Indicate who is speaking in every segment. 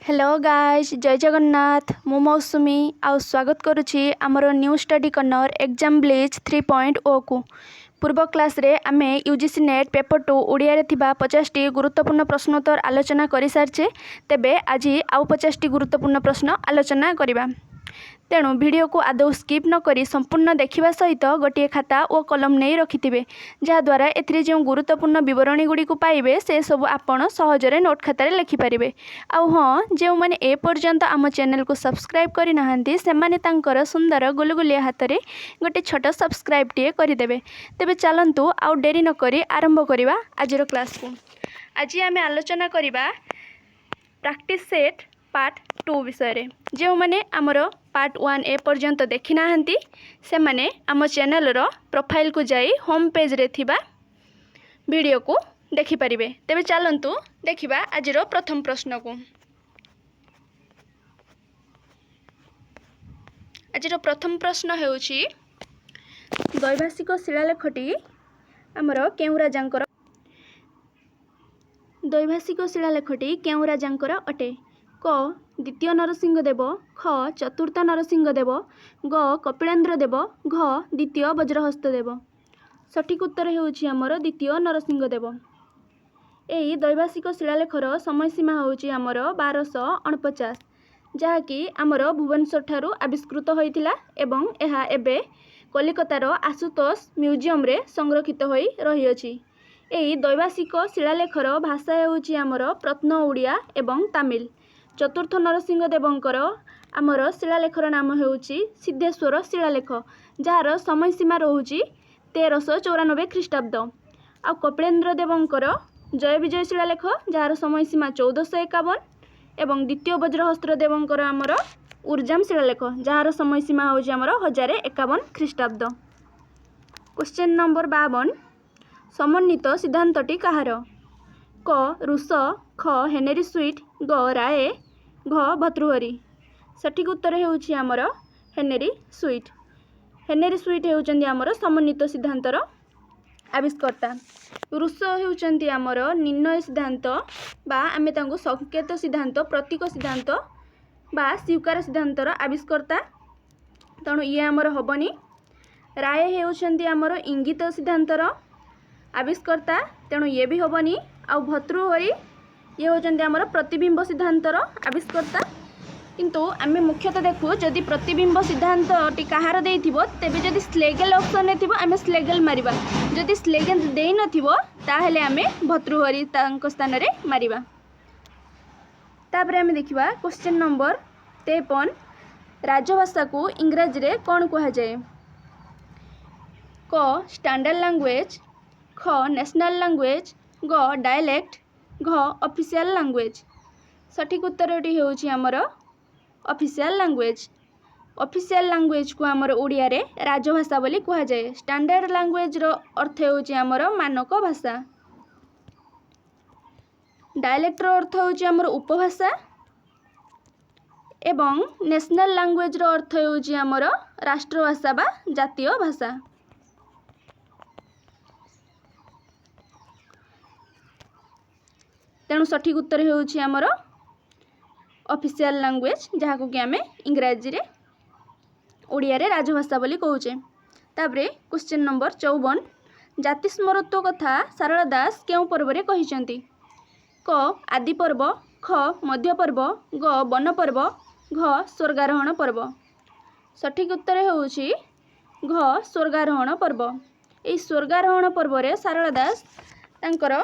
Speaker 1: Hello guys जय जगन्नाथ मु मौसुमी आउ स्वागत करुछि आमर new study corner exam blitz 3.0 को पूर्व क्लास रे आमे यूजीसी नेट पेपर 2 ओडिया रे थिबा 50 टी गुरुत्वपूर्ण प्रश्नोत्तर आलोचना करि सारछे। तेबे आज आउ 50 टी गुरुत्वपूर्ण प्रश्न आलोचना करिबा। तेणु वीडियो को आदौ स्किप न करी संपूर्ण देखिबा सहित गोटे खाता और कलम नहीं रखिथिबे जहाद्वारा एथिरे जो गुरुत्वपूर्ण विवरणी गुड़ी को पाइबे से सब आपण सहजरे नोट खातारे लिखि पारिबे। आउ हाँ जो मैंने ए पर्यंत आम चैनल को सब्सक्राइब करि नाहंती सेमाने तांकर सुंदर गुलगुलिया हाथ रे गोटे छोट सब्सक्राइब टिए करिदेबे। तेबे चलंतु आउ डेरी न करी आरंभ करिबा आजिर क्लास को। आज आमे आलोचना करिबा प्रैक्टिस सेट पार्ट 2 विषय रे। जो मैंने आमर पार्ट 1 ए पर्यंत देखि नाहंती से माने आम चैनल रो प्रोफाइल को जाई होम पेज रे थिबा वीडियो को देखि परिबे। तेबे चलंतु देखिबा आजिर प्रथम प्रश्न को। आजिर प्रथम प्रश्न हेउछि द्वैभाषिक शिलालेखटी आमर केउ राजांकर द्वैभाषिक शिलालेखटी केउ राजांकर अटे? क द्वितीय नरसिंहदेव, ख चतुर्थ नरसिंहदेव, ग कपिलेन्द्र देव, घ द्वितीय वज्रहस्तदेव। सठिक उत्तर हेउछि आमर द्वितीय नरसिंहदेव। एही द्वैभाषिक शिलालेखर समयसीमा हेउछि आमर 1249 जहाँकि आमर भुवनेश्वर ठारू आविष्कृत होइतिला एवं एहा एबे कलिकतार आशुतोष म्यूजियम रे संरक्षित होई रहिअछि। एही द्वैभाषिक शिलालेखर भाषा हेउछि आमर प्रत्न ओडिया एवं तमिल। चतुर्थ नरसिंहदेवंकर आमर शिलालेखर नाम हेउछि सिद्धेश्वर शिलालेख जार समयसीमा रहुछि 1394 ख्रीष्टाब्द। आ कपिलेन्द्र देवंकर जय विजय शिलालेख जार समयसीमा 1451 एवं द्वितीय वज्रहस्त्र देवंकर आमर उर्जाम शिलालेख जार समयसीमा होउछि आमर 1051 ख्रीष्टाब्द। क्वेश्चन नंबर 52 समन्वित सिद्धांतटी कहार? क रूस, ख हेनरी स्वीट, ग राय, घ भर्तृहरि। सठिक उत्तर हेउछि आमर हेनरी स्वीट। हेनरी स्वीट हेउचंदी आमर समन्वित सिद्धांतर आविष्कर्ता। रूस हेउचंदी आमर निर्णय सिद्धांत बा आमे तांको संकेत सिद्धांत, प्रतीक सिद्धांत बा स्वीकार सिद्धांतर आविष्कर्ता, तेणु ये आमर हबनी। राय हेउचंदी आमर इंगित सिद्धांतर आविष्कर्ता, तेणु ये भी हबनी। आ भर्तृहरि ये होचंदी आमर प्रतिबिंब सिद्धांतर आविष्कर्ता। किंतु आमे मुख्यतः देखु जदि प्रतिबिंब सिद्धांत टी कहार देइथिबो तेबे जदि स्लेगेल ऑप्शन ने थिबो आमे स्लेगेल मारिबा, जदि स्लेगेल देइ नथिबो ताहेले आमे भर्तृहरि तांको स्थान रे मारिबा। तापरे आमे देखिबा क्वेश्चन नंबर 53 राजभाषा को इंग्रजी रे कोन कहा जाय? क स्टैंडर्ड लैंग्वेज, ख नेशनल लैंग्वेज, ग डायलेक्ट, घ ऑफिशियल लैंग्वेज। सठिक उत्तरटी हेउछि आमर ऑफिशियल लैंग्वेज। ऑफिशियल लैंग्वेज को आमर ओडिया रे राजभाषा बोली कहा जाय। स्टैंडर्ड लैंग्वेज रो अर्थ हेउछि आमर मानक भाषा। डायलेक्ट रो अर्थ हेउछि आमर उपभाषा एवं नेशनल लैंग्वेज रो अर्थ हेउछि आमर राष्ट्रभाषा बा जातीय भाषा। तेणु सठिक उत्तर हेउछि आमर ऑफिशियल लैंग्वेज जहाँ को कि आमे इंग्रजी रे ओडिया रे राजभाषा बोली कहूचे। तापरे क्वेश्चन नंबर 54 जाति स्मरत्व कथा सारला दास केउ पर्व रे कहिसंती? क आदि पर्व, ख मध्य पर्व, ग वन पर्व, घ स्वर्गारोहण पर्व। सठिक उत्तर हेउछि घ स्वर्गारोहण पर्व। एई स्वर्गारोहण पर्व रे सारला दास तांकर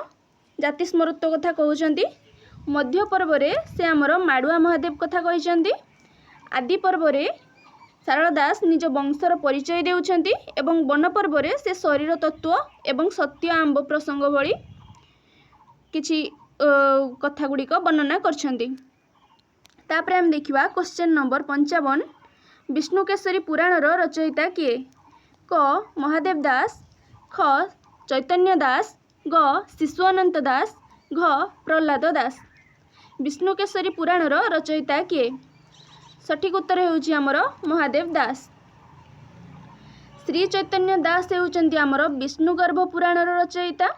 Speaker 1: जाति स्मरत्व कथा कहउचंती। मध्य पर्व रे से आमर माडुआ महादेव कथा कहिसंती। आदि पर्व रे सारला दास निज वंशर परिचय देउछंती एवं वन पर्व रे से शरीर तत्व एवं सत्य आंब प्रसंग भली किछि कथा गुड़िक वर्णना करछंती। तापरे हम देखिबा क्वेश्चन नंबर 55 विष्णुकेशरी पुराण रो रचयिता किए? क महादेव दास, ख चैतन्य दास, ग शिशुअनंत दास, घ प्रहलाद दास। विष्णुकेशरी पुराण रो रचयिता किए? सठिक उत्तर हेउछि आमर महादेव दास। श्री चैतन्य दास हेउचंती आमर विष्णुगर्भ पुराण रो रचयिता।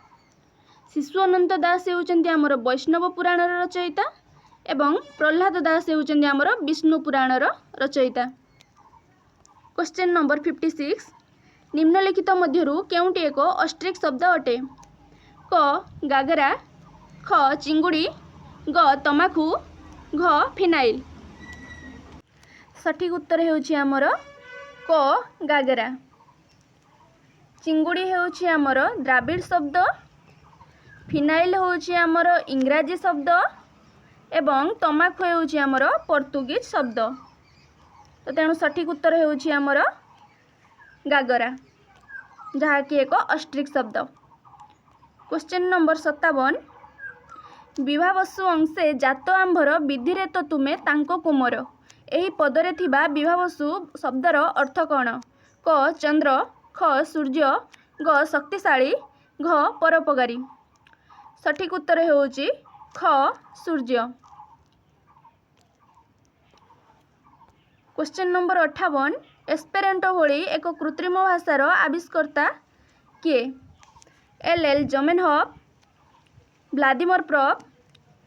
Speaker 1: शिशुअनंत दास हेउचंती आमर वैष्णव पुराण रो रचयिता एवं प्रह्लाद दास हेउचंदी आमर विष्णु पुराणर रचयिता। क्वेश्चन नंबर 56 निम्नलिखित मध्यरु केउंटी एक ऑस्ट्रिक शब्द अटे? क गागरा, ख चिंगुड़ी, ग तमाखु, घ फिनाइल। सठिक उत्तर हेउची आमर क गागरा। चिंगुड़ी हेउची आमर द्राविड़ शब्द, फिनाइल हेउची आमर इंग्राजी शब्द एवं तमाखु हेउची आमर पोर्तुगीज शब्द। तो तेणु सठिक उत्तर हेउची आमर गागरा जहाँकि एक ऑस्ट्रिक शब्द। क्वेश्चन नंबर 57 विभावसु अंशे जात आंभर विधिरे तो तुमे तांको कुमर एही पदरे थिबा विभावसु शब्दर अर्थ कौन? क चंद्र, ख सूर्य, ग शक्तिशाली, घ परोपकारी। सठिक उत्तर हेउची ख सूर्य। क्वेश्चन नंबर 58 एस्पेरेंटो भली एक कृत्रिम भाषार आविष्कर्ता किए? एल जमेनहफ, व्लादिमिर प्रभ,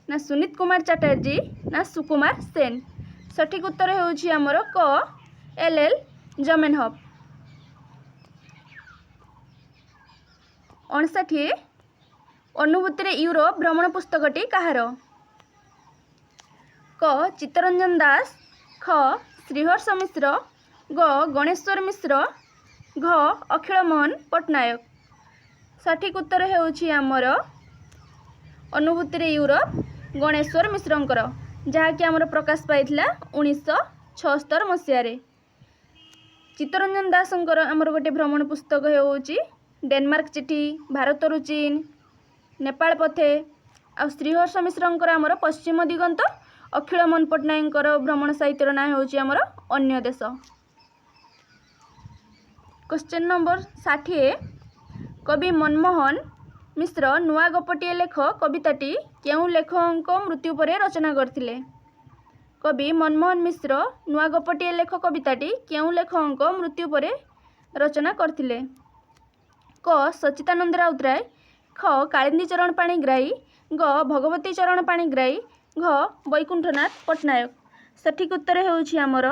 Speaker 1: ना सुनीत कुमार चटर्जी, ना सुकुमार सेन। सठिक उत्तर हेउची आमर क एल जमेनहफ। 59 अनुभूति यूरोप भ्रमण पुस्तकटी कहार? क चित्तरंजन दास, ख श्रीहर्ष मिश्र, ग गणेश्वर मिश्र, घ अखिल मोहन पट्टनायक। सठिक उत्तर हेउची आमर अनुभूति यूरोप गणेश्वर मिश्रंकर जहाँकि आमर प्रकाश पाइथिला 1976 मसीह। चित्तरंजन दासंकर आमर गोटे भ्रमण पुस्तक हेउची डेनमार्क चिठी, भारतरु चीन, नेपाल पथे, आ श्रीहर्ष मिश्रंकर आमर पश्चिम दिगंत, अखिल मोहन पट्टनायकर भ्रमण साहित्यर ना हेउची आमर अन्य देश। क्वेश्चन नंबर 60 कवि मनमोहन मिश्र नुआ गपटीए लेख कविताटी केउं लेखक मृत्यु पर रचना करथिले? कवि मनमोहन मिश्र नुआ गपटीए लेख कविताटी केउं लेखक मृत्यु पर रचना करथिले? क सच्चिदानंद राउतराय, ख कालिंदी चरण पाणिग्राही, ग भगवती चरण पाणिग्राही, घ वैकुंठनाथ पट्टनायक। सठिक उत्तर हेउची आमर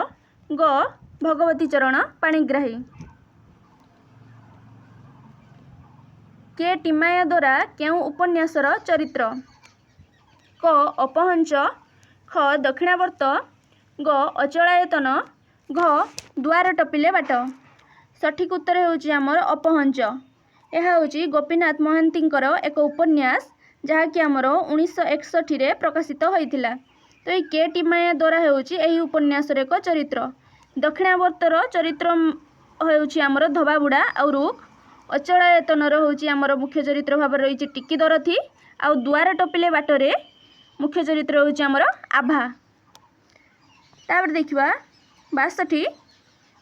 Speaker 1: ग भगवती चरण पाणिग्राही। के टिमाया द्वारा केउं उपन्यासर चरित्र? क अपहंस, ख दक्षिणावर्त, ग अचलायतन, घ दुआर टपिले बाट। सठिक उत्तर हेउची आमर अपहंस। यह होची गोपीनाथ महांतींकर एक उपन्यास जहाँकि आमर 1961 प्रकाशित होइथिला। तो ये के टिमाया द्वारा हेउची एही उपन्यासर एक चरित्र। दक्षिणावर्तर चरित्र हेउची आमर धबाबुड़ा आ रुख। अचलायतनर होची आमर मुख्य चरित्र भाव रही टिकी दरथी आ दुआर टपिले बाटरे मुख्य चरित्र होची आमर आभा। तापर देखिबा 62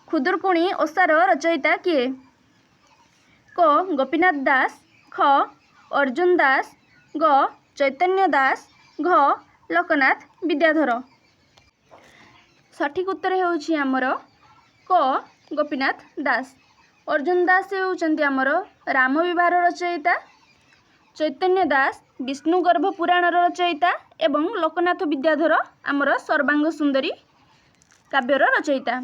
Speaker 1: खुदुरकुणी ओसार रचयिता किए? क गोपीनाथ दास, ख अर्जुन दास, ग चैतन्य दास, घ लोकनाथ विद्याधर। सठिक उत्तर हेउची आमर क गोपीनाथ दास। अर्जुन दास हेउचंती आमर राम विवाहर रचयिता, चैतन्य दास विष्णुगर्भ पुराणर रचयिता एवं लोकनाथ विद्याधर आमर सर्वांग सुंदरी काव्यर रचयिता।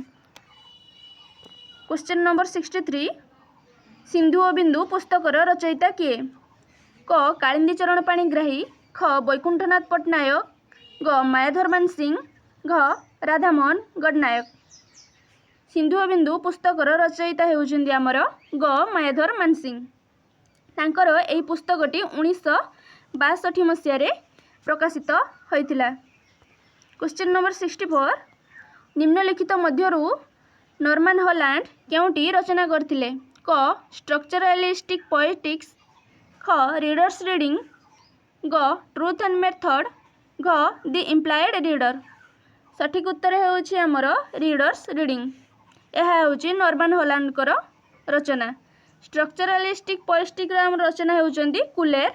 Speaker 1: क्वेश्चन नंबर 63 सिंधु और बिंदु पुस्तकर रचयिता किए? क कालिंदी चरण पाणिग्राही, ख वैकुंठनाथ पट्टनायक, ग मायाधर मानसिंह, घ राधामोहन गडनायक। सिंधु और बिंदु पुस्तकर रचयिता हेउचंदी आमर ग मायाधर मानसिंह। तांकर एही पुस्तकटी 1962 मसीह प्रकाशित होइथिला। क्वेश्चन नंबर 64 निम्नलिखित मध्यरु नॉर्मन हॉलैंड केउंटी रचना करथिले? क स्ट्रक्चरलिस्टिक पोएटिक्स, ख रीडर्स रीडिंग, ग ट्रूथ एंड मेथड, घ द इम्प्लाइड रीडर। सठिक उत्तर हेउची आमर रीडर्स रीडिंग। यह हेउची नॉर्मन हॉलैंडकर रचना। स्ट्रक्चरलिस्टिक पोएटिक्स रचना हेउचंदी कुलेर।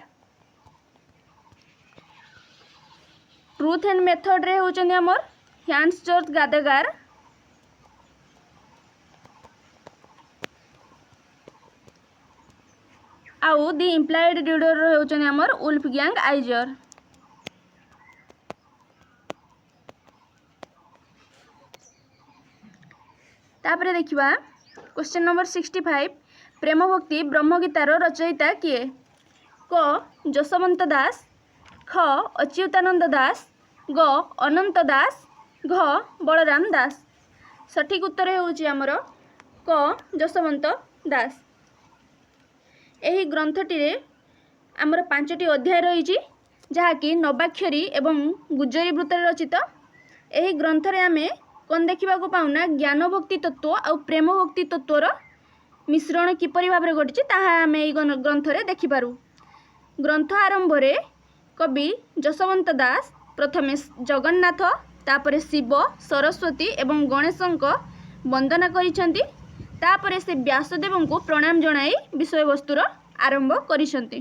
Speaker 1: ट्रूथ एंड मेथड रे हेउचंदी आमर ह्यान्स जॉर्ज गादेगार। आउ द इम्प्लाइड रीडर हेउचंदी आमर उल्फ गैंग आइजर। तापरे देखिबा क्वेश्चन नंबर 65 प्रेम भक्ति ब्रह्मगीतार रचयिता किए? क जशवंत दास, ख अच्युतानंद दास, ग अनंत दास, घ बलराम दास। सठिक उत्तर होउची हमर क जशवंत दास। एही ग्रंथटिरे आमर 5टी अध्याय रही जहाँकि नवाक्षरी एवं गुज्जरी वृत्तरे रचित। एही ग्रंथरे आमे कौन देखा पाऊना ज्ञान भक्ति तत्व आ प्रेम भक्ति तत्वर मिश्रण किपरि भाव में घटी ताहा आमे एही ग्रंथरे देखिपारू। ग्रंथ आरंभ रे कवि जशवंत दास प्रथमे जगन्नाथ तापरे शिव सरस्वती एवं गणेशंक वंदना करिसेंती। तापरे से व्यासदेव को प्रणाम जणाई विषय वस्तुर आरंभ करिसेंती।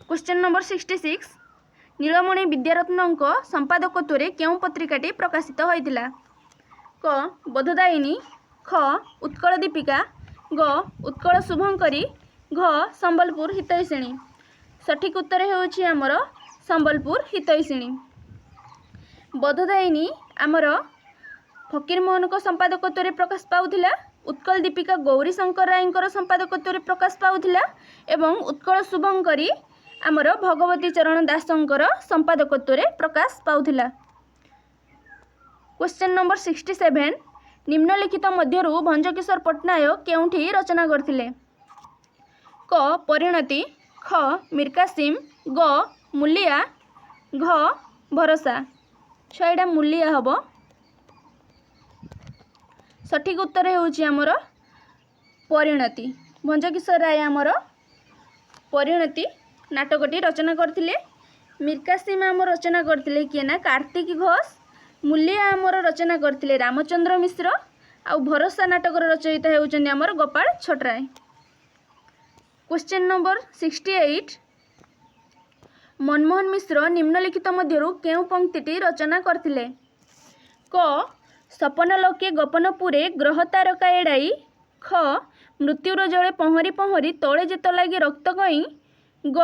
Speaker 1: क्वेश्चन नंबर 66 नीलमणि विद्यारत्नंक संपादकत्वरे केउं पत्रिकाटी प्रकाशित होइतिला? क बोधदायिनी, ख उत्कल दीपिका, ग उत्कल शुभंकरी, घ संबलपुर हितैषिणी। सठिक उत्तर होउछि हमर संबलपुर हितैषिणी। बोधदायिनी आमर फकीरमोहन को संपादकत्वरे प्रकाश पाउथिला। उत्कल दीपिका गौरी शंकर रायंकर संपादकत्वरे प्रकाश पाउथिला एवं उत्कल शुभंकरी आमर भगवती चरण दासंकर संपादकत्वरे प्रकाश पाउथिला। क्वेश्चन नंबर 67 निम्नलिखित मध्यरु भंजकिशोर पट्टनायक केउंठी रचना करथिले? क परिणति, ख मीर कासिम, ग मुलिया, घ भरोसा। छयडा मुलिया हबो। सठिक उत्तर होउछि हमर परिणति। भंजकिशोर राय आमर परिणति नाटकटी रचना करथिले। मीर कासिम आमर रचना करथिले किए ना कार्तिक घोष। मुलिया आमर रचना करथिले रामचंद्र मिश्र। आ भरोसा नाटकर रचयिता हेउचंदी आमर गोपाल छटराय। क्वेश्चन नंबर 68 मनमोहन मिश्र निम्नलिखित मध्यरु केउ पंक्तिटी रचना करथिले? क सपनलोके गोपनपुरे ग्रह तारका एड़ाई, ख मृत्युर जले पहरी पहरी तले जेत लागी रक्त कई, ग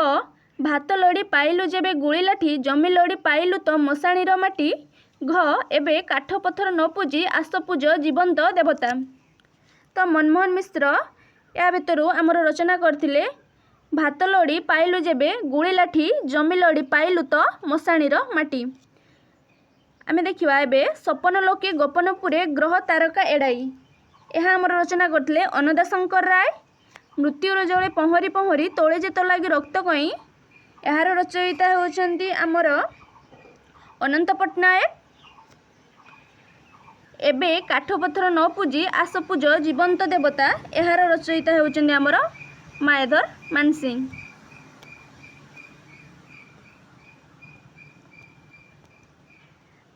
Speaker 1: भात लड़ी पाइलु जेबे गुली लाठी जमी लड़ी पाइलु तो मशाणीर माटी, घ एबे काठ पत्थर न पूजी आस पूज जीवंत देवता। तो मनमोहन मिश्र या भितरु आमर रचना करथिले भात लड़ी पाइलु जेबे गुली लाठी जमी लड़ी पाइलु तो मशाणीर माटी। आमे देखिबा एबे सपन लोके गोपनपुरे ग्रह तारका एड़ाई यह आमर रचना करथिले अन्नदा शंकर राय। मृत्युर जले पहरी पहरी तले जेत लागी रक्त कई यार रचयिता होउछंती आमर अनंत पट्टनायक। एबे काठ पत्थर न पूजी आस पूज जीवंत देवता यार रचयिता होउछंती आमर मायाधर मानसिंह।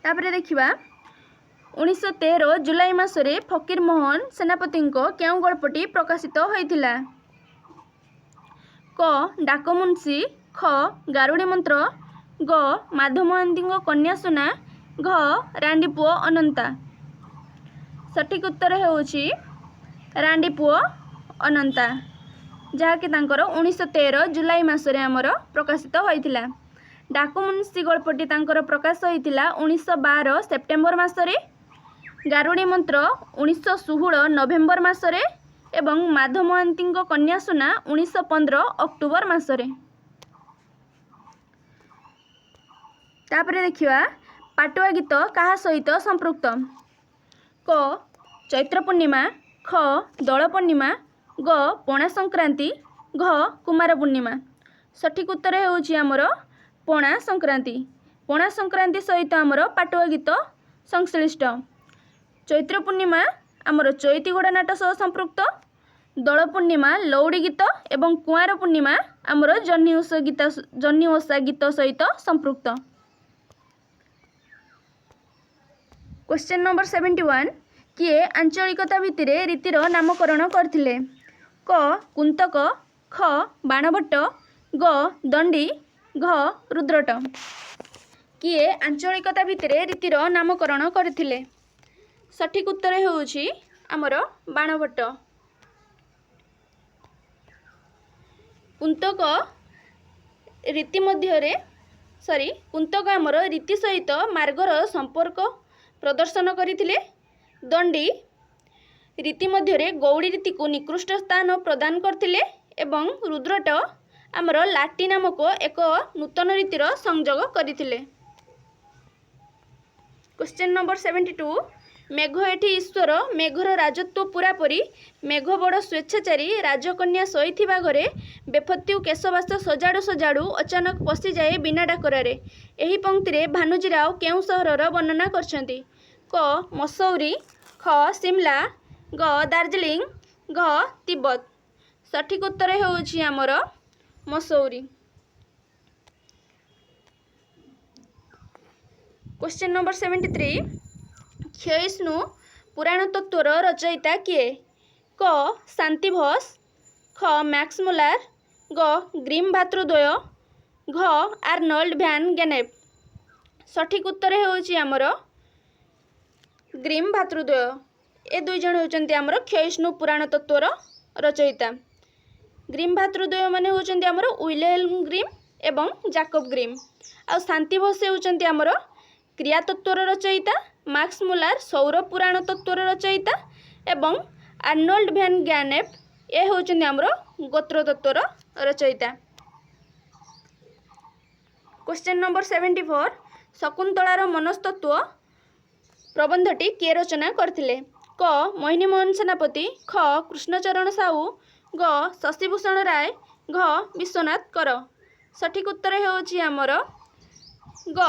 Speaker 1: तापरे देखिबा 1913 जुलाई मासरे फकीर मोहन सेनापति केउं गल्पटी प्रकाशित होइथिला? क डाकमुंशी, ख गारुड़ी मंत्र, ग माधव महांती कन्या सुना, घ रांडीपुओ अनंता। सठिक उत्तर होउछि रांडीपुओ अनंता जहाँकि तांकर 1913 जुलाई मासरे आमर प्रकाशित होइथिला। डाकमुंशी गल्पटी तांकर प्रकाश होइथिला 1912 सेप्टेम्बर मासरे, गारुड़ी मंत्र 1916 नवेम्बर मासरे एवं माधव महांती कन्या सुना 1915 अक्टोबर मासरे। तापरे देखिबा पाटुआ गीत कहा सहित संपृक्त? क चैत्र पूर्णिमा, ख दोल पूर्णिमा, ग पणा संक्रांति, घ कुमार पूर्णिमा। सठिक उत्तर होउछि हमर पणा संक्रांति। पणा संक्रांति सहित आमर पाटुआ गीत संश्लिष्ट। चैत्र पूर्णिमा आमर चैती घोड़ा नाट सह संपृक्त। दोल पूर्णिमा लौड़ी गीत एवं कुआर पूर्णिमा आमर जन्नी ओषा गीत सहित संपृक्त। क्वेश्चन नंबर 71 किए आंचलिकता भित्तिरे रीतिर नामकरण करथिले? क कुंतक, ख बाणभट्ट, ग दंडी, घ रुद्रट। किए आंचलिकता भित्तिरे रीतिर नामकरण करथिले? सठिक उत्तर होउछि आमर बाणभट्ट। कुंतक रीति मध्यरे कुंतक आमर रीति सहित मार्गर संपर्क प्रदर्शन करथिले दंडी रीति मध्य गौड़ी रीति को निकृष्ट स्थान प्रदान करथिले एवं रुद्रट आमर लाटी नामक एक नूतन रीतिर संयोग करथिले। क्वेश्चन नंबर 72 मेघ एठी ईश्वर मेघर राजत्व पूरापरी मेघ बड़ स्वेच्छाचारी राजकन्या शोइथिबा घरे बेफत्यु केशवास सजाड़ू सजाड़ू अचानक पशि जाए बिना डाकरारे। एही पंक्ति भानुजीराव केउं सहरर वर्णना करछंती? क मसौरी, ख शिमला, ग दार्जिलिंग, घ तिब्बत। सठिक उत्तर हेउछि हमर मसौरी। क्वेश्चन नंबर 73 क्षयिष्णु पुराण तत्वर रचयिता किए? क शांतिभस, ख मैक्स मुलार, ग ग्रीम भातृद्वय, घ आर्नल्ड भ्यान गेनेप। सठिक उत्तर हेउछि हमर ग्रीम भातृद्वय। ए दुई जण होउचंती हमर क्षयिष्णु पुराण तत्वर रचयिता। ग्रीम भातृद्वय माने होउचंती हमर विलेम ग्रीम एवं जाकब ग्रीम। आ शांतिभस होउचंती हमर क्रिया तत्वर रचयिता, मैक्स मुलार सौर पुराण तत्वर रचयिता एवं आर्नल्ड भ्यान गेनेप ए होउचंती हमर गोत्र तत्वर रचयिता। क्वेश्चन नंबर 74 शकुंतलार मनस्तत्व प्रबंधटी किए रचना करथिले? क मोहिनी मोहन सेनापति, ख कृष्णचरण साहू, ग शशिभूषण राय, घ विश्वनाथ कर। सठिक उत्तर हेउछि हमर ग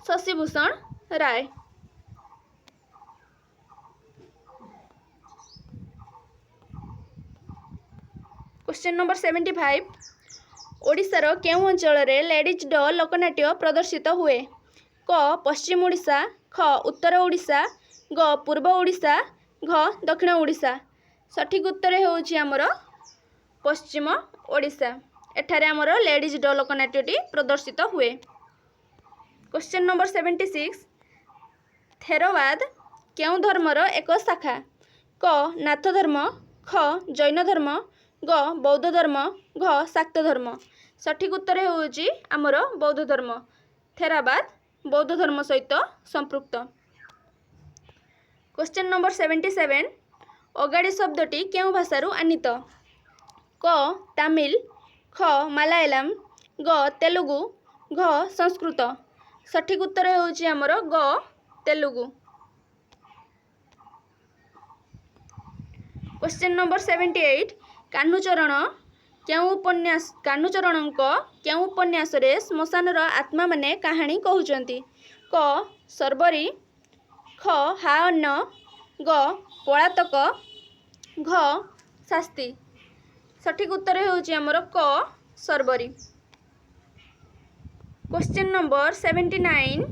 Speaker 1: शशिभूषण राय। क्वेश्चन नंबर 75 ओडिशार केउं अंचल रे लेडीज डॉ लोकनाट्य प्रदर्शित हुए? क पश्चिम ओडिशा, ख उत्तर ओडिशा, ग पूर्व ओडिशा, घ दक्षिण ओडिशा। सठिक उत्तर हेउछि हमर पश्चिम ओडिशा। एठारे हमर लेडीज डॉ लोकनाट्यटी प्रदर्शित हुए। क्वेश्चन नंबर 76 थेरवाद केउं धर्मर एक शाखा? क नाथ धर्म, ख जैन धर्म, ग बौद्ध धर्म, घ शाक्त धर्म। सठिक उत्तर हेउछि हमर बौद्ध धर्म। थेरावाद बौद्ध धर्म सहित संपृक्त। क्वेश्चन नंबर 77 अगाड़ी शब्दटी केउं भाषारू आनीत? क तामिल, ख मालायालम, ग तेलुगु, घ संस्कृत। सठिक उत्तर हेउछि हमर ग तेलुगु। क्वेश्चन नंबर 78 कान्हुचरण केउं उपन्यास रे श्मशानर आत्मा माने कहानी कहउचंती? क सर्बरी, ख हा अन्न, ग पलातक, घ शास्ति। सठिक उत्तर हेउछि हमर क सर्बरी। क्वेश्चन नंबर 79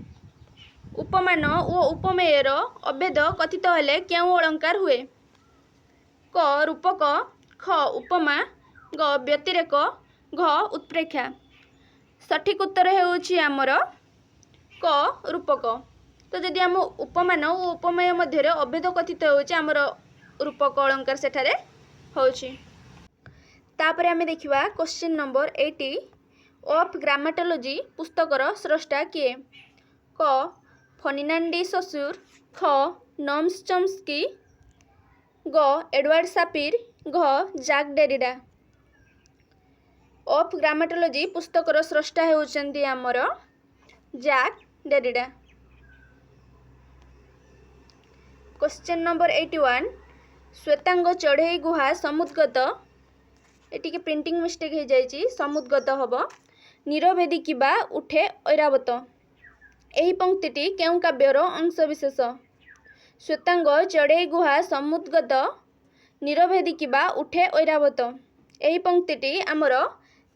Speaker 1: उपमान ओ उपमेयर अभेद कथित हेले केउं अलंकार हुए? क रूपक, ख उपमा, ग व्यतिरेक, घ उत्प्रेक्षा। सठिक उत्तर हेउछि हमर क रूपक। तो जदि हम उपमान और उपमेय मध्य अभेद कथित होउछि हमर रूपक अलंकार सेठारे होउछि। तापर आमे देखिबा क्वेश्चन नंबर 80 ऑफ ग्रामेटोलॉजी पुस्तकर स्रष्टा किए? क फर्डिनांड डी सोसूर, ख नॉम चॉम्स्की, ग एडवर्ड सापिर, घ जाक डेरिडा। ऑफ ग्रामेटोलॉजी पुस्तकर स्रष्टा हेउचंती हमर जाक डेरिडा। क्वेश्चन नंबर 81 श्वेतांग चढ़ई गुहा समुद्गत एटिके प्रिंटिंग मिस्टेक हो जाइए समुद्गत हम निरभेदी किबा उठे ऐरावत। एही पंक्तिटी केउं काव्यर अंशविशेष? श्वेतांग चढ़ई गुहा समुद्गत निरभेदी किबा उठे ऐरावत। एही पंक्तिटी आमर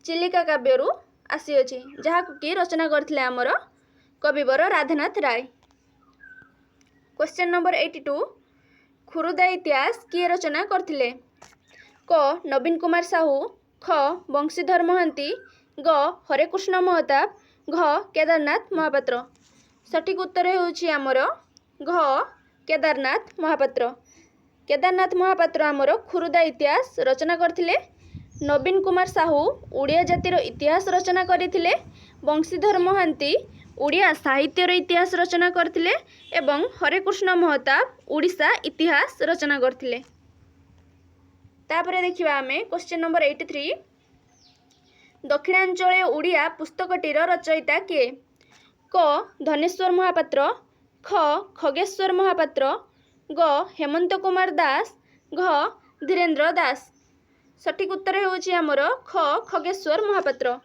Speaker 1: चिलिका काव्यरू आसीअछि जहाकु कि रचना करथिले आमर कविवर राधानाथ राय। क्वेश्चन नंबर 82 खुरुदा इतिहास किए रचना करथिले? क नवीन कुमार साहू, ख बंशीधर महांती, ग हरेकृष्ण महताब, घ केदारनाथ महापात्र। सठिक उत्तर हेउछि आमर घ केदारनाथ महापात्र। केदारनाथ महापात्र आमर खुरुदा इतिहास रचना करथिले। नवीन कुमार साहू उड़िया जातिर इतिहास रचना करथिले। बंशीधर महांती ଓଡ଼ିଆ ସାହିତ୍ୟର ଇତିହାସ ରଚନା କରିଥିଲେ ଏବଂ ହରେକୃଷ୍ଣ ମହତାବ ଓଡ଼ିଶା ଇତିହାସ ରଚନା କରିଥିଲେ। ତାପରେ ଦେଖିବା ଆମେ क्वेश्चन नंबर 83 दक्षिणांचल ओडिया पुस्तकटीर रचयिता किए? क धनेश्वर महापात्र, ख खगेश्वर महापात्र, ग हेमंत कुमार दास, घ धीरेन्द्र दास। सठिक उत्तर होउछि हमर ख खगेश्वर महापात्र।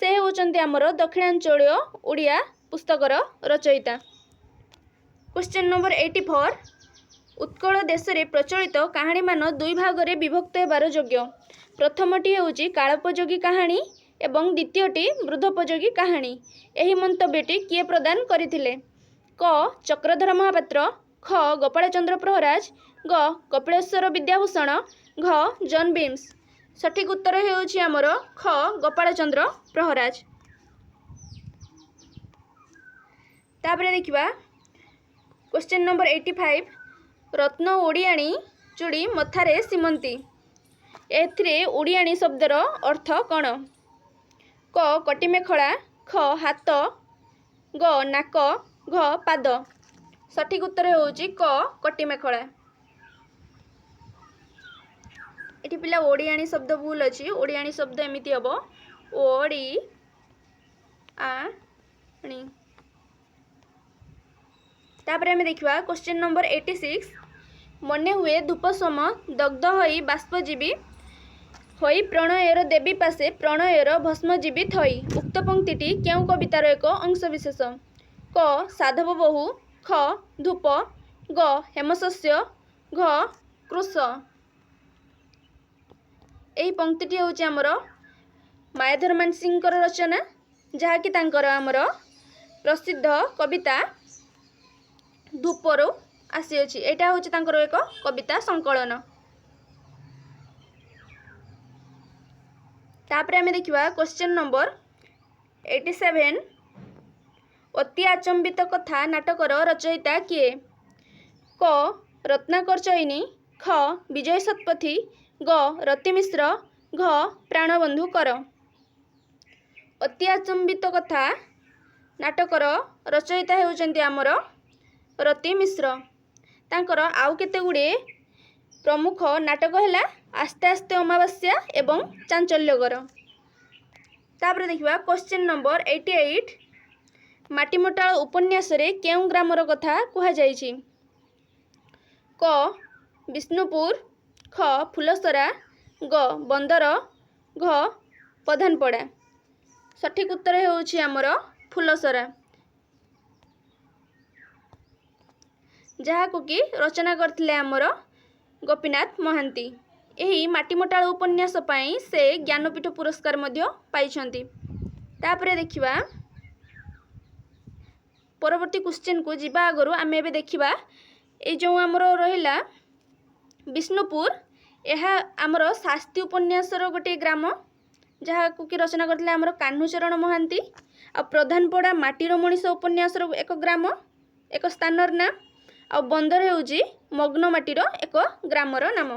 Speaker 1: से होउचंती हमर दक्षिणांचल ओडिया पुस्तकर रचयिता। क्वेश्चन नंबर 84 उत्कल देश रे प्रचलित कहानी मान दुई भाग रे विभक्त हेबार योग्य। प्रथमटी होउछि कालोपयोगी कहानी एवं द्वितीयटी वृद्धोपयोगी कहानी। एही मंतव्यटी किए प्रदान करिथिले? क चक्रधर महापात्र, ख गोपालचंद्र प्रहराज, ग कपिलेश्वर विद्याभूषण, घ जॉन बीम्स। सठिक उत्तर होउछि हमर ख गोपालचंद्र प्रहराज। तापरे देखिबा क्वेश्चन नंबर 85 रत्न ओडियाणी चूड़ी मथारे सीमंती। एथिरे ओडियाणी शब्दर अर्थ कौन? क कटिमेखला, ख हाथ, ग नाक, घ पाद। सठिक उत्तर होउछि क कटिमेखला। एठी पिला ओडियाणी शब्द भूल अछि। ओडियाणी शब्द एमिति हबो ओडी आणी। तापरे हमें देखिबा क्वेश्चन नंबर 86 मने हुए धूपसम दग्ध होई बाष्पजीवी होई प्रणयर देवी पासे प्रणयर भस्मजीवी थई। उक्त पंक्तिटी केउ कवितार एक अंशविशेष? क साधव बहु, ख धूप, ग हेमशस्य, घ कृश। एही पंक्तिटी होउछि हमर मायाधर मानसिंहकर रचना, जहाँकि तांकर हमर प्रसिद्ध कविता धूपरू आसी अछि। एटा होउछि तांकर एक कविता संकलन। तापरे हमें देखिबा क्वेश्चन नंबर 87 अति आचंबित कथा नाटकर रचयिता किए? क रत्नाकर चयनी, ख विजय शतपथी, ग रति मिश्र, घ प्राणबंधु कर। अति आचंबित कथा नाटकर रचयिता हेउचंती हमर रति मिश्र। तांकर आउ केते गुडे प्रमुख नाटक हैला आस्ते आस्ते अमावास्या एवं चांचल्यकर। तापर देखिबा क्वेश्चन नंबर 88 माटीमटाळ उपन्यास रे केउ ग्रामर कथा कुहा जायछि? क विष्णुपुर, ख फुलसरा, ग बंदर, घ प्रधानपड़ा। सठिक उत्तर होउछि हमर फुलसरा, जहाँ कि रचना करथिले हमर गोपीनाथ महांती। एही माटीमटाळ उपन्यास पाई से ज्ञानपीठ पुरस्कार मध्य पाइछंती। तापरे देखिबा परवर्ती क्वेश्चन को जिबा आगरु आमे एबे देखिबा ए जो हमर रहिला विष्णुपुर, एहा हमर शास्त्री उपन्यासर गोटे ग्राम, जहाँ कि रचना करथिले हमर कान्हूचरण महांती। आ प्रधानपड़ा माटीर मनीष उपन्यासर एक ग्राम, एक स्थानर नाम। आ बंदर हेउजी मग्नमाटीर एक ग्रामर नाम।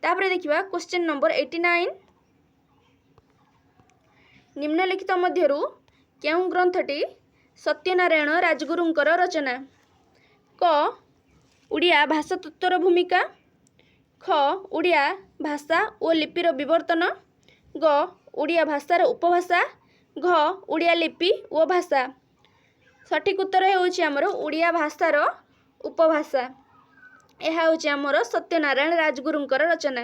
Speaker 1: तापरे देखिबा क्वेश्चन नंबर 89 निम्नलिखित मध्यरु केउ ग्रंथटी सत्यनारायण राजगुरुंकर रचना? क ओडिया भाषा तत्वर भूमिका, ख ओडिया भाषा और लिपिर विवर्तन, ग ओडिया भाषार उपभाषा, घ ओडिया लिपि और भाषा। सठिक उत्तर हेउछि हमर ओडिया भाषार उपभाषा। यह होउछि हमर सत्यनारायण राजगुरुंकर रचना।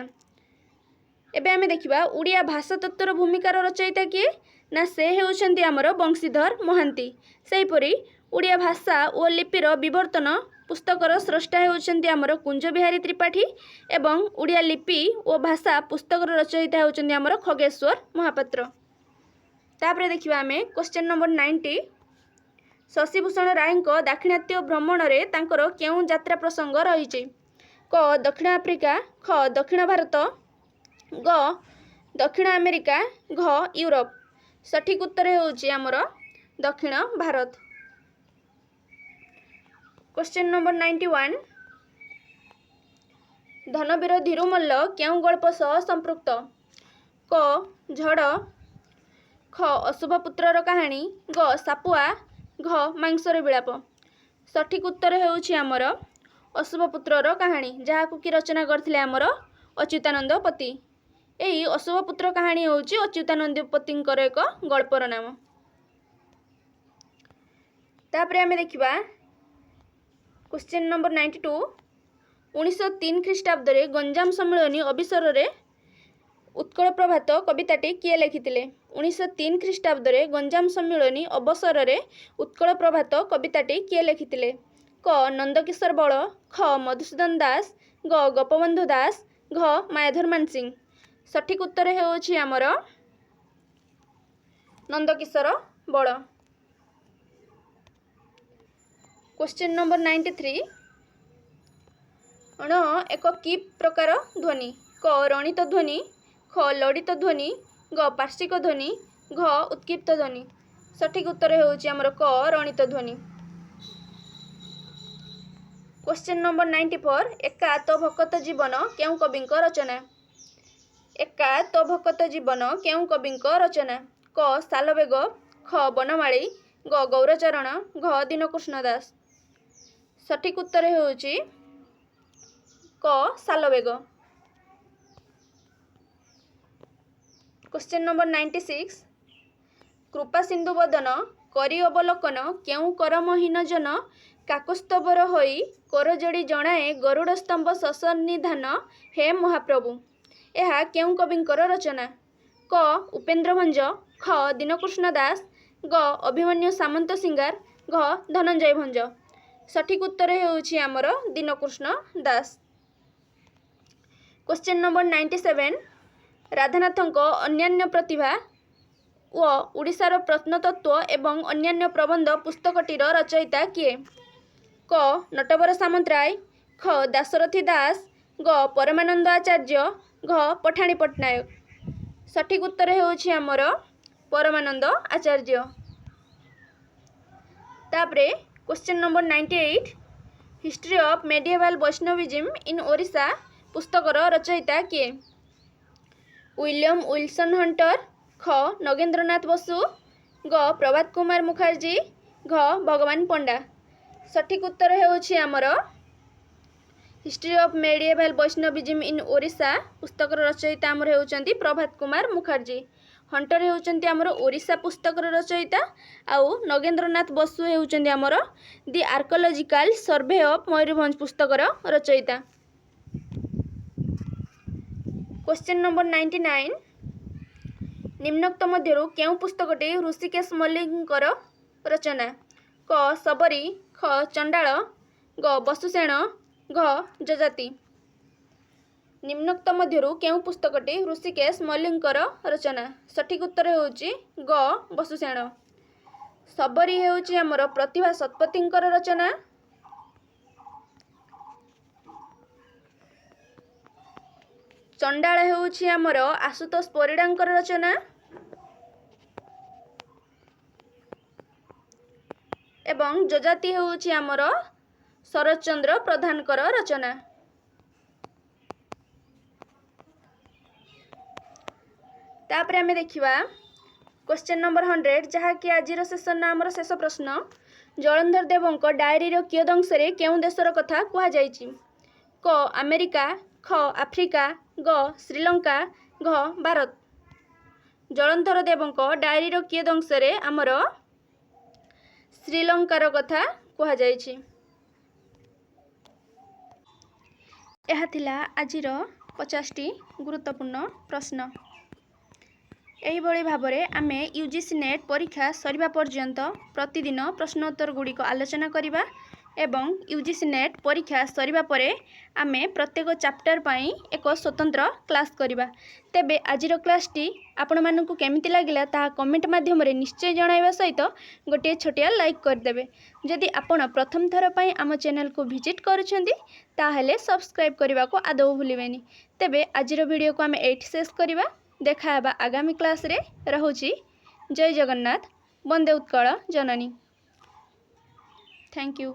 Speaker 1: एबे आमे देखिबा ओडिया भाषा तत्वर भूमिकार रचयिता किए? ना से हेउछंती हमर बंशीधर महांती। सेहिपरि ओडिया भाषा और लिपिर विवर्तन पुस्तकर स्रष्टा हेउछंती हमर कुंज बिहारी त्रिपाठी एवं ओडिया लिपि और भाषा पुस्तकर रचयिता हेउछंती हमर खगेश्वर महापात्र। तापरे देखिबा आमे क्वेश्चन नंबर 90 शशिभूषण राय दाक्षिणात्य भ्रमण रे तांकर केउ यात्रा प्रसंग रहिछि? क दक्षिण आफ्रिका, ख दक्षिण भारत, ग दक्षिण अमेरिका, घ यूरोप। सठिक उत्तर होउछि हमर दक्षिण भारत। क्वेश्चन नंबर 91 धनवीर धीरुमल्ल केउ गल्प सह संपृक्त? क झड़, ख अशुभ पुत्रर कहानी, ग सापुआ, ଘ ମାଂସର ବିଳାପ। ସଠିକ୍ ଉତ୍ତର ହେଉଛି ଆମର ଅଶୁଭପୁତ୍ରର କାହାଣୀ, ଯାହାକୁ କି ରଚନା କରିଥିଲେ ଆମର ଅଚ୍ୟୁତାନନ୍ଦ ପତି। ଏହି ଅଶୁଭପୁତ୍ର କାହାଣୀ ହେଉଛି ଅଚ୍ୟୁତାନନ୍ଦ ପତିଙ୍କର ଏକ ଗଳ୍ପର ନାମ। ତାପରେ ଆମେ ଦେଖିବା କ୍ୱେଶ୍ଚିନ୍ ନମ୍ବର 92। 1903 ଖ୍ରୀଷ୍ଟାବ୍ଦରେ ଗଞ୍ଜାମ ସମ୍ମିଳନୀ ଅବସରରେ ଉତ୍କଳ ପ୍ରଭାତ କବିତାଟି କିଏ ଲେଖିଥିଲେ? 1903 ଖ୍ରୀଷ୍ଟାବ୍ଦରେ ଗଞ୍ଜାମ ସମ୍ମିଳନୀ ଅବସରରେ ଉତ୍କଳ ପ୍ରଭାତ କବିତାଟି କିଏ ଲେଖିଥିଲେ? କ ନନ୍ଦକିଶୋର ବଳ, ଖ ମଧୁସୂଦନ ଦାସ, ଗ ଗୋପବନ୍ଧୁ ଦାସ, ଘ ମାୟାଧର ମାନସିଂହ। ସଠିକ୍ ଉତ୍ତର ହେଉଛି ଆମର ନନ୍ଦକିଶୋର ବଳ। Question number 93। ण एक कि प्रकार ध्वनि? क रणित ध्वनि, ख लड़ित ध्वनि, ग पार्श्विक ध्वनि, घ उत्क्षिप्त ध्वनि। सठिक उत्तर ହେଉଛି ଆମର क रणित ध्वनि। Question number 94। एका तो भकत जीवन केउं कविंक रचना? एका तो भकत जीवन केउं कविंक रचना? क सालवेग, ख बनमाळी, ग गौरचरण, घ दीनकृष्ण दास। सठिक उत्तर ହେଉଛି क सालवेग। Question number 96। कृपा सिंधु बदन करी अवलोकन केउं करमहीन जन काकुस्तबर होई करजोड़ी जणाए गरुड़ स्तंभ ससन्निधान हे महाप्रभु। यह केउं कविंकर रचना? क उपेन्द्र भंज, ख दीनकृष्ण दास, ग अभिमन्यु सामंत सिंगार, घ धनंजय भंज। सठिक उत्तर ହେଉଛି ଆମର ଦୀନକୃଷ୍ଣ ଦାସ। Question number 97। ରାଧାନାଥଙ୍କ ଅନ୍ୟାନ୍ୟ ପ୍ରତିଭା ଓ ଓଡ଼ିଶାର ପ୍ରତ୍ନତତ୍ତ୍ୱ ଏବଂ ଅନ୍ୟାନ୍ୟ ପ୍ରବନ୍ଧ ପୁସ୍ତକଟିର ରଚୟିତା କିଏ? କ ନଟବର ସାମନ୍ତରାୟ, ଖ ଦାଶରଥୀ ଦାସ, ଗ ପରମାନନ୍ଦ ଆଚାର୍ଯ୍ୟ, ଘ ପଠାଣି ପଟ୍ଟନାୟକ। ସଠିକ୍ ଉତ୍ତର ହେଉଛି ଆମର ପରମାନନ୍ଦ ଆଚାର୍ଯ୍ୟ। ତାପରେ question number 98। History of medieval Vaishnavism in Odisha पुस्तकर रचयिता किए? विलियम विल्सन हंटर, ख नगेंद्रनाथ बसु, ग प्रभात कुमार मुखर्जी, घ भगवान पंडा। सठिक उत्तर ହେଉଛି ଆମର history of medieval Vaishnavism in Odisha पुस्तकर रचयिता आमर हेउचंती प्रभात कुमार मुखर्जी। हंटर हेउचंती आमर ओडिशा पुस्तकर रचयिता, आउ नगेंद्रनाथ बसु हेउचंती आमर दि आर्कोलॉजिकल सर्वे ऑफ मयूरभंज पुस्तकर रचयिता। Question number 99। निम्नोक्त मध्यरु केउं पुस्तकटी ऋषिकेश मल्लिकर रचना? क सबरी, ख चंडाल, ग बसुसेन, घ जजाति। निम्नोक्त मध्यरु केउं पुस्तकटी ऋषिकेश मल्लिकर रचना? सठिक उत्तर ହେଉଛି ग बसुसेन। सबरी ହେଉଛି ଆମର ପ୍ରତିଭା ଶତପଥୀଙ୍କର ରଚନା। ଚଣ୍ଡାଳ ହେଉଛି ଆମର ଆଶୁତୋଷ ପରିଡ଼ାଙ୍କର ରଚନା। ଏବଂ ଯଜାତି ହେଉଛି ଆମର ଶରତ ଚନ୍ଦ୍ର ପ୍ରଧାନଙ୍କର ରଚନା। तापरे आमे देखिबा क्वेश्चन नंबर 100, जहाँकि आजिर सेशन आमर शेष प्रश्न। जलंधर देवंक डायरी कियद अंशरे केउं देशर कथा कुहा जाइछि? क अमेरिका, ख आफ्रिका, ग श्रीलंका, घ भारत। जलंधर देवंक डायरी कियद अंशरे आमर श्रीलंकार कथा कुहा जाइछि। यह थिला आजिर 50टी गुरुत्वपूर्ण प्रश्न। यही भाବରେ आमे यूजीसी नेट परीक्षा सरिबा पर्यंत प्रतिदिन प्रश्नोत्तर गुड़िक आलोचना करिबा एवं यूजीसी नेट परीक्षा सरिबा परे आमे प्रत्येक चैप्टर पाई एक स्वतंत्र क्लास करिबा। तेबे आजिर क्लासटी आपण मानकु केमिति लागिला ताहा कमेंट माध्यम रे निश्चय जणाइबा सहित गोटे छोटिया लाइक करदेबे। जदि आपण प्रथम थर पाई आम चैनल को विजिट करूछंती ताहेले सब्सक्राइब करबा को आदौ भूलिबेनी। तेबे आजिर वीडियो को आमे एठी शेष करिबा। देखा हेबा आगामी क्लास रे। रहुछि। जय जगन्नाथ। वंदे उत्कल जननी। Thank you.